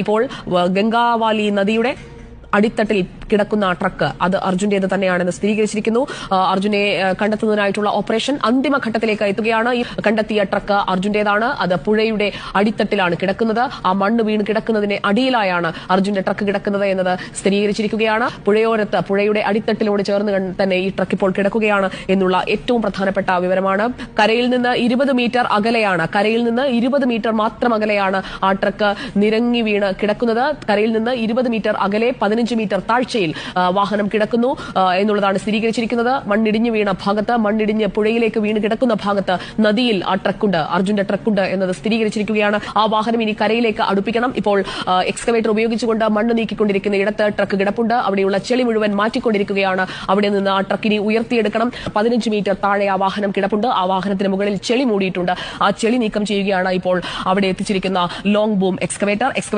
ഇപ്പോൾ ഗംഗാവാലി നദിയുടെ അടിത്തട്ടിൽ കിടക്കുന്ന ട്രക്ക് അത് അർജുന്റേത് തന്നെയാണെന്ന് സ്ഥിരീകരിച്ചിരിക്കുന്നു. അർജുനെ കണ്ടെത്തുന്നതിനായിട്ടുള്ള ഓപ്പറേഷൻ അന്തിമഘട്ടത്തിലേക്ക് എത്തുകയാണ്. ഈ കണ്ടെത്തിയ ട്രക്ക് അർജുന്റേതാണ്. അത് പുഴയുടെ അടിത്തട്ടിലാണ് കിടക്കുന്നത്. ആ മണ്ണ് വീണ് കിടക്കുന്നതിന് അടിയിലായാണ് അർജുന്റെ ട്രക്ക് കിടക്കുന്നത് എന്നത് സ്ഥിരീകരിച്ചിരിക്കുകയാണ്. പുഴയോരത്ത് പുഴയുടെ അടിത്തട്ടിലോട് ചേർന്ന് തന്നെ ഈ ട്രക്ക് ഇപ്പോൾ കിടക്കുകയാണ് എന്നുള്ള ഏറ്റവും പ്രധാനപ്പെട്ട വിവരമാണ്. കരയിൽ നിന്ന് 20 മീറ്റർ അകലെയാണ്, കരയിൽ നിന്ന് 20 മീറ്റർ മാത്രം അകലെയാണ് ആ ട്രക്ക് നിരങ്ങി വീണ് കിടക്കുന്നത്. കരയിൽ നിന്ന് 20 മീറ്റർ അകലെ 15 മീറ്റർ താഴ്ചയിൽ വാഹനം കിടക്കുന്നു എന്നുള്ളതാണ് സ്ഥിരീകരിച്ചിരിക്കുന്നത്. മണ്ണിടിഞ്ഞു വീണ ഭാഗത്ത്, മണ്ണിടിഞ്ഞ് പുഴയിലേക്ക് വീണ് കിടക്കുന്ന ഭാഗത്ത് നദിയിൽ ആ ട്രക്കുണ്ട്, അർജുന്റെ ട്രക്കുണ്ട് എന്നത് സ്ഥിരീകരിച്ചിരിക്കുകയാണ്. ആ വാഹനം ഇനി കരയിലേക്ക് അടുപ്പിക്കണം. ഇപ്പോൾ എക്സ്കവേറ്റർ ഉപയോഗിച്ചുകൊണ്ട് മണ്ണ് നീക്കിക്കൊണ്ടിരിക്കുന്ന ഇടത്ത് ട്രക്ക് കിടപ്പുണ്ട്. അവിടെയുള്ള ചെളി മുഴുവൻ മാറ്റിക്കൊണ്ടിരിക്കുകയാണ്. അവിടെ നിന്ന് ആ ട്രക്കിനെ ഉയർത്തിയെടുക്കണം. 15 മീറ്റർ താഴെ ആ വാഹനം കിടപ്പുണ്ട്. ആ വാഹനത്തിന് മുകളിൽ ചെളി മൂടിയിട്ടുണ്ട്. ആ ചെളി നീക്കം ചെയ്യുകയാണ് ഇപ്പോൾ അവിടെ എത്തിച്ചിരിക്കുന്ന ലോങ് ബൂം എക്സ്കവേറ്റർ.